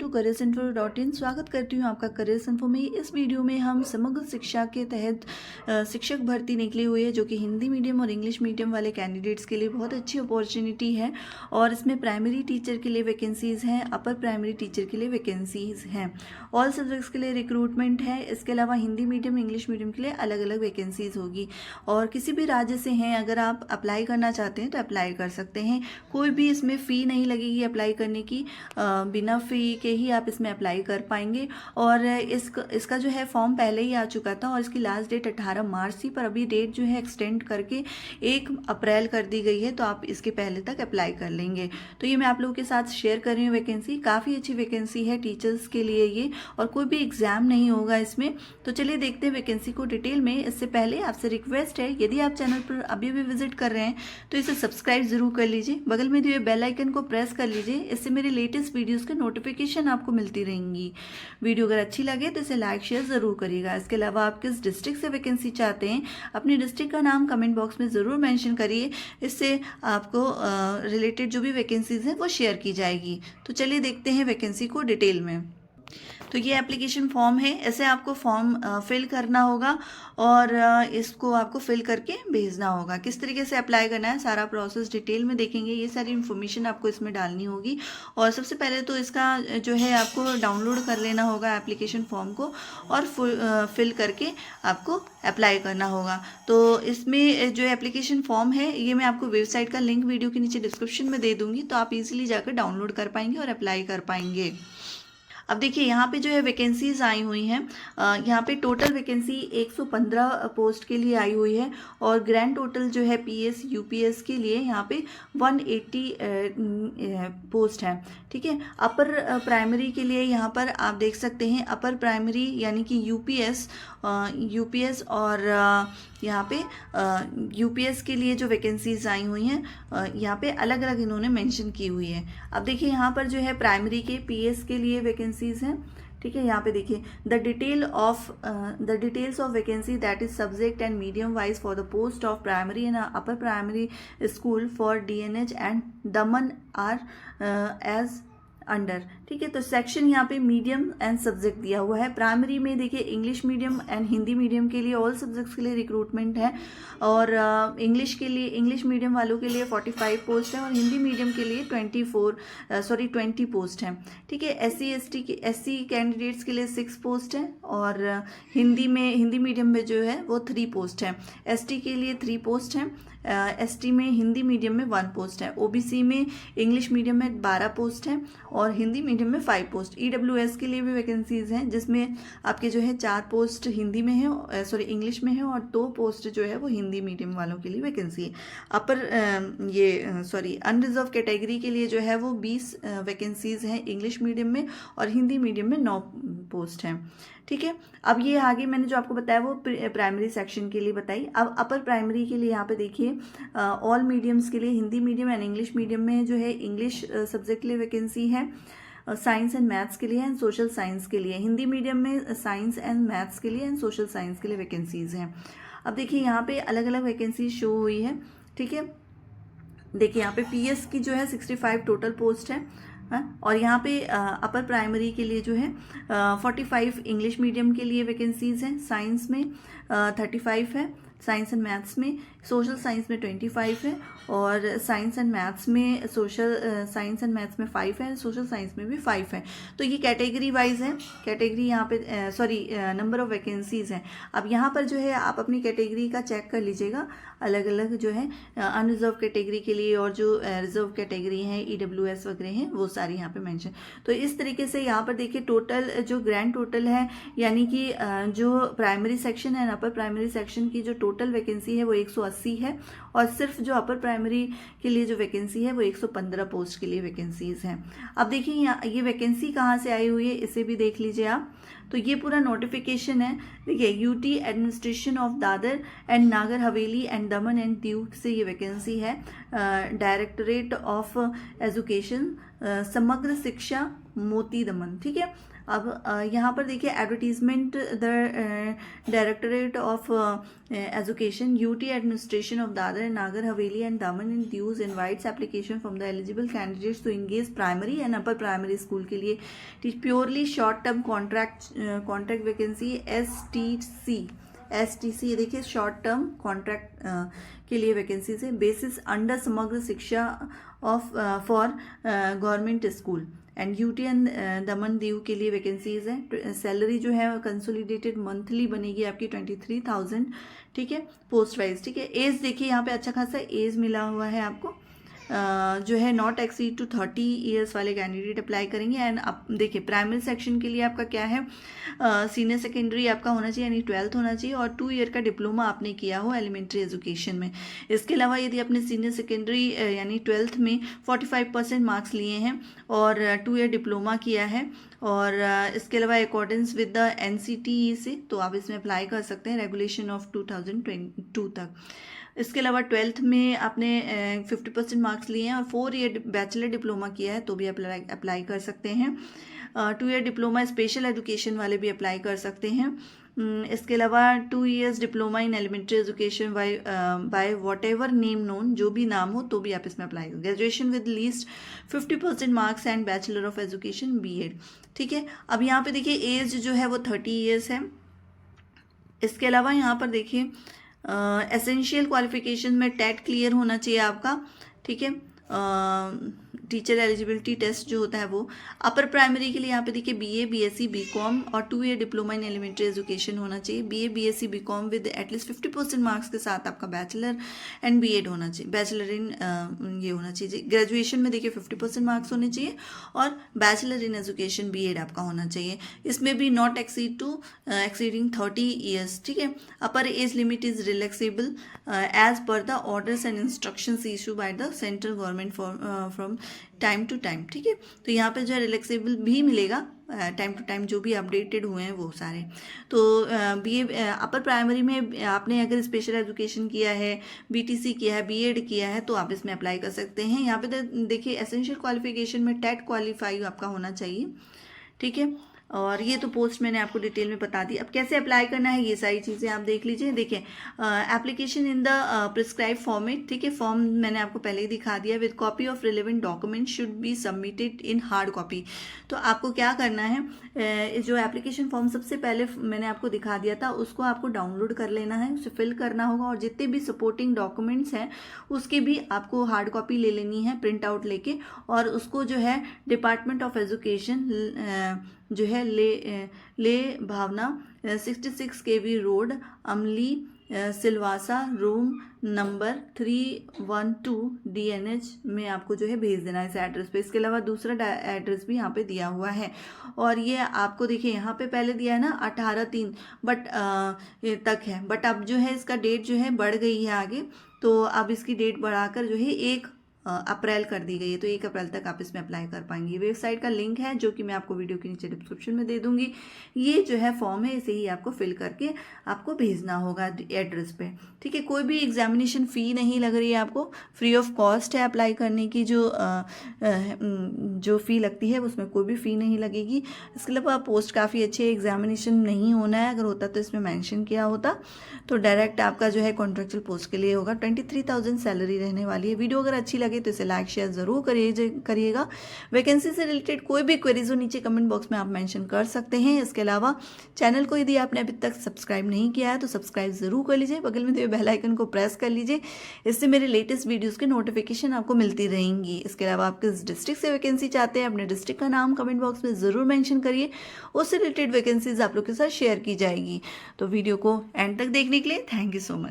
To careersinfo.in। स्वागत करती हूँ आपका करियर इन्फो में। इस वीडियो में हम समग्र शिक्षा के तहत शिक्षक भर्ती निकली हुई है, जो कि हिंदी मीडियम और इंग्लिश मीडियम वाले कैंडिडेट्स के लिए बहुत अच्छी अपॉर्चुनिटी है। और इसमें प्राइमरी टीचर के लिए वैकेंसीज़ हैं, अपर प्राइमरी टीचर के लिए वैकेंसीज़ हैं, ऑल सब्जेक्ट्स के लिए रिक्रूटमेंट है। इसके अलावा हिंदी मीडियम इंग्लिश मीडियम के लिए अलग अलग वैकेंसीज़ होगी। और किसी भी राज्य से हैं अगर आप अप्लाई करना चाहते हैं तो अप्लाई कर सकते हैं। कोई भी इसमें फ़ी नहीं लगेगी अप्लाई करने की, बिना फ़ी के ही आप इसमें अप्लाई कर पाएंगे। और इसका जो है फॉर्म पहले ही आ चुका था और इसकी लास्ट डेट 18 मार्च थी, पर अभी डेट जो है एक्सटेंड करके 1 अप्रैल कर दी गई है, तो आप इसके पहले तक अप्लाई कर लेंगे। तो ये मैं आप लोगों के साथ शेयर कर रही हूँ वैकेंसी। काफ़ी अच्छी वैकेंसी है टीचर्स के लिए ये, और कोई भी एग्ज़ाम नहीं होगा इसमें। तो चलिए देखते हैं वैकेंसी को डिटेल में। इससे पहले आपसे रिक्वेस्ट है, यदि आप चैनल पर अभी भी विजिट कर रहे हैं तो इसे सब्सक्राइब जरूर कर लीजिए, बगल में दिए बेल आइकन को प्रेस कर लीजिए। इससे मेरे लेटेस्ट वीडियोस के नोटिफिकेशन आपको मिलती रहेंगी। वीडियो अगर अच्छी लगे तो इसे लाइक शेयर जरूर करिएगा। इसके अलावा आप किस डिस्ट्रिक्ट से वैकेंसी चाहते हैं, अपने डिस्ट्रिक्ट का नाम कमेंट बॉक्स में ज़रूर मेंशन करिए। इससे आपको रिलेटेड जो भी वैकेंसीज हैं वो शेयर की जाएगी। तो चलिए देखते हैं वैकेंसी को डिटेल में। तो ये एप्लीकेशन फॉर्म है, ऐसे आपको फॉर्म फिल करना होगा और इसको आपको फिल करके भेजना होगा। किस तरीके से अप्लाई करना है सारा प्रोसेस डिटेल में देखेंगे। ये सारी इन्फॉर्मेशन आपको इसमें डालनी होगी। और सबसे पहले तो इसका जो है आपको डाउनलोड कर लेना होगा एप्लीकेशन फॉर्म को, और फिल करके आपको अप्लाई करना होगा। तो इसमें जो एप्लीकेशन फॉर्म है ये मैं आपको वेबसाइट का लिंक वीडियो के नीचे डिस्क्रिप्शन में दे दूँगी, तो आप इजीली जाकर डाउनलोड कर पाएंगे और अप्लाई कर पाएंगे। अब देखिए यहाँ पे जो है वैकेंसीज आई हुई हैं। यहाँ पे टोटल वैकेंसी 115 पोस्ट के लिए आई हुई है, और ग्रैंड टोटल जो है पीएस यूपीएस के लिए यहाँ पे 180 पोस्ट है। ठीक है। अपर प्राइमरी के लिए यहाँ पर आप देख सकते हैं, अपर प्राइमरी यानी कि यूपीएस और यहाँ पे यूपीएस के लिए जो वैकेंसीज आई हुई हैं यहाँ पे अलग अलग इन्होंने मेंशन की हुई है। अब देखिए यहाँ पर जो है प्राइमरी के पीएस के लिए वैकेंसीज हैं। ठीक है। यहाँ पे देखिए the details of vacancy that is subject and medium wise for the post of primary and upper primary school for DNH and Daman are as under. ठीक है। तो सेक्शन यहाँ पे मीडियम एंड सब्जेक्ट दिया हुआ है। प्राइमरी में देखिए English medium and Hindi medium के लिए ऑल सब्जेक्ट्स के लिए रिक्रूटमेंट है, और इंग्लिश मीडियम वालों के लिए 45 पोस्ट है, और हिंदी मीडियम के लिए 20 पोस्ट है। ठीक है। एससी कैंडिडेट्स के लिए 6 पोस्ट है, और हिंदी मीडियम में जो है वो 3 पोस्ट है। एसटी के लिए 3 पोस्ट है, एसटी में हिंदी मीडियम में 1 पोस्ट है, ओबीसी में इंग्लिश मीडियम में 12 पोस्ट है, और हिंदी मीडियम में 5 पोस्ट। ईडब्ल्यूएस के लिए भी वैकेंसीज हैं, जिसमें आपके जो है 4 पोस्ट हिंदी में है, इंग्लिश में है, और 2 पोस्ट जो है वो हिंदी मीडियम वालों के लिए वैकेंसी है। अनरिजर्व कैटेगरी के लिए जो है वो 20 वैकेंसीज हैं इंग्लिश मीडियम में, और हिंदी मीडियम में 9 पोस्ट हैं। ठीक है। अब ये आगे मैंने जो आपको बताया वो प्राइमरी सेक्शन के लिए बताई। अब अपर प्राइमरी के लिए यहाँ पे देखिए ऑल मीडियम्स के लिए Hindi medium and English medium में जो है इंग्लिश सब्जेक्ट के लिए वैकेंसी है, साइंस एंड मैथ्स के लिए एंड सोशल साइंस के लिए। हिंदी मीडियम में साइंस एंड मैथ्स के लिए एंड सोशल साइंस के लिए वैकेंसीज हैं। अब देखिए यहाँ पे अलग अलग वैकेंसी शो हुई है। ठीक है। देखिए यहाँ पे पीएस की जो है 65 टोटल पोस्ट है, और यहाँ पे अपर प्राइमरी के लिए जो है 45 इंग्लिश मीडियम के लिए वैकेंसीज हैं। साइंस में 35 है, साइंस एंड मैथ्स में, सोशल साइंस में 25 है, और साइंस एंड मैथ्स में 5 है, सोशल साइंस में भी 5 है। तो ये कैटेगरी वाइज है, कैटेगरी यहाँ पे नंबर ऑफ वैकेंसीज हैं। अब यहाँ पर जो है आप अपनी कैटेगरी का चेक कर लीजिएगा, अलग अलग जो है अनरिजर्व कैटेगरी के लिए, और जो रिजर्व कैटेगरी हैं ईडब्ल्यूएस वगैरह हैं वो सारी यहाँ पे मेंशन। तो इस तरीके से यहाँ पर देखिए टोटल जो ग्रैंड टोटल है, यानी कि जो प्राइमरी सेक्शन है, अपर प्राइमरी सेक्शन की जो टोटल वैकेंसी है वो 180 है, और सिर्फ जो अपर प्राइमरी के लिए जो वैकेंसी है वो 115 पोस्ट के लिए वैकेंसीज हैं। अब देखिए यहाँ ये वैकेंसी कहाँ से आई हुई है, इसे भी देख लीजिए आप। तो ये पूरा नोटिफिकेशन है। देखिए UT administration of Dadra and Nagar Haveli and Daman and Diu से ये वैकेंसी है। डायरेक्टरेट ऑफ एजुकेशन समग्र शिक्षा मोती दमन, ठीक है। अब यहाँ पर देखिए advertisement, the directorate of education UT administration of Dadra and Nagar Haveli and Daman and Diu invites application from the eligible candidates to engage primary and upper primary school के लिए purely short term contract vacancy STC देखिए शॉर्ट टर्म कॉन्ट्रैक्ट के लिए vacancy है basis under Samagra Shiksha of for government school and UT and Daman Diu के लिए vacancies है। Salary जो है कंसोलिडेटेड मंथली बनेगी आपकी 23,000, ठीक है, पोस्ट वाइज, ठीक है। एज देखिए यहाँ पे अच्छा खासा एज मिला हुआ है आपको, जो है नॉट एक्सीड टू 30 ईयर्स वाले कैंडिडेट अप्लाई करेंगे। एंड अब देखिए प्राइमरी सेक्शन के लिए आपका क्या है, सीनियर सेकेंडरी आपका होना चाहिए यानी 12th होना चाहिए और 2 ईयर का डिप्लोमा आपने किया हो एलिमेंट्री एजुकेशन में। इसके अलावा यदि आपने सीनियर सेकेंडरी यानी 12th में 45% मार्क्स लिए हैं और 2 ईयर डिप्लोमा किया है और इसके अलावा अकॉर्डेंस विद द NCTE से, तो आप इसमें अप्लाई कर सकते हैं रेगुलेशन ऑफ 2022 तक। इसके अलावा 12th में आपने 50% मार्क्स लिए हैं और 4 ईयर बैचलर डिप्लोमा किया है तो भी अप्लाई कर सकते हैं। 2 ईयर डिप्लोमा स्पेशल एजुकेशन वाले भी अप्लाई कर सकते हैं। इसके अलावा 2 years diploma in elementary education by whatever name known, जो भी नाम हो तो भी आप इसमें अप्लाई करें। Graduation with least 50% marks and bachelor of education BEd, ठीक है। अब यहाँ पे देखिए एज जो है वो 30 ईयर्स है। इसके अलावा यहाँ पर देखिए एसेंशियल क्वालिफिकेशन में टेट क्लियर होना चाहिए आपका, ठीक है। टीचर एलिजिबिलिटी टेस्ट जो होता है वो। अपर प्राइमरी के लिए यहाँ पे देखिए BA BSc BCom और 2 year diploma in elementary education होना चाहिए। BA BSc BCom with at least 50% marks के साथ आपका बैचलर एंड BEd होना चाहिए, बैचलर इन ये होना चाहिए। ग्रेजुएशन में देखिए 50% मार्क्स होने चाहिए और बैचलर इन एजुकेशन BEd आपका होना चाहिए। इसमें भी नॉट एक्सीडिंग 30 ईयर्स, ठीक है। Upper age limit is relaxable as per the orders and instructions issue by the central government from time to time, ठीक है। तो यहाँ पे जो है रिलैक्सेबल भी मिलेगा टाइम टू टाइम, जो भी अपडेटेड हुए हैं वो सारे। तो BA अपर प्राइमरी में आपने अगर स्पेशल एजुकेशन किया है, BTC किया है, BEd किया है तो आप इसमें अप्लाई कर सकते हैं। यहाँ पे देखिए एसेंशियल क्वालिफिकेशन में टेट क्वालिफाई आपका होना चाहिए, ठीक है। और ये तो पोस्ट मैंने आपको डिटेल में बता दी। अब कैसे अप्लाई करना है ये सारी चीज़ें आप देख लीजिए। देखिए application in the prescribe format, ठीक है। फॉर्म मैंने आपको पहले ही दिखा दिया। With copy of relevant document should be submitted in hard copy. तो आपको क्या करना है, जो एप्लीकेशन फॉर्म सबसे पहले मैंने आपको दिखा दिया था उसको आपको डाउनलोड कर लेना है, उसे फिल करना होगा और जितने भी सपोर्टिंग डॉक्यूमेंट्स हैं उसकी भी आपको हार्ड कॉपी ले लेनी है प्रिंट आउट लेके, और उसको जो है डिपार्टमेंट ऑफ एजुकेशन जो है ले भावना 66 KV रोड अमली सिलवासा रूम नंबर 312 DNH में आपको जो है भेज देना है इस एड्रेस पे। इसके अलावा दूसरा एड्रेस भी यहाँ पे दिया हुआ है और ये आपको देखिए यहाँ पे पहले दिया है ना 18/3 बट तक है, बट अब जो है इसका डेट जो है बढ़ गई है आगे, तो अब इसकी डेट बढ़ाकर जो है 1 अप्रैल कर दी गई है। तो 1 अप्रैल तक आप इसमें अप्लाई कर पाएंगे। वेबसाइट का लिंक है जो कि मैं आपको वीडियो के नीचे डिस्क्रिप्शन में दे दूंगी। ये जो है फॉर्म है इसे ही आपको फिल करके आपको भेजना होगा एड्रेस पे, ठीक है। कोई भी एग्जामिनेशन फ़ी नहीं लग रही है आपको, फ्री ऑफ कॉस्ट है अप्लाई करने की। जो फ़ी लगती है उसमें कोई भी फ़ी नहीं लगेगी। इसके अलावा पोस्ट काफ़ी अच्छी है, एग्जामिनेशन नहीं होना है, अगर होता तो इसमें मैंशन किया होता। तो डायरेक्ट आपका जो है कॉन्ट्रेक्चुअल पोस्ट के लिए होगा। 23,000 सैलरी रहने वाली है। वीडियो अगर अच्छी लगे तो इसे लाइक शेयर ज़रूर करिएगा। वैकेंसी से रिलेटेड कोई भी क्वेरीज हो नीचे कमेंट बॉक्स में आप मेंशन कर सकते हैं। इसके अलावा चैनल को यदि आपने अभी तक सब्सक्राइब नहीं किया है तो सब्सक्राइब ज़रूर कर लीजिए, बगल में दिए बेल आइकन को प्रेस कर लीजिए, इससे मेरे लेटेस्ट वीडियोज़ के नोटिफिकेशन आपको मिलती रहेंगी। इसके अलावा आप किस डिस्ट्रिक्ट से वैकेंसी चाहते हैं अपने डिस्ट्रिक्ट का नाम कमेंट बॉक्स में ज़रूर मैंशन करिए, उससे रिलेटेड वैकेंसीज आप लोग के साथ शेयर की जाएगी। तो वीडियो को एंड तक देखने के लिए थैंक यू सो मच।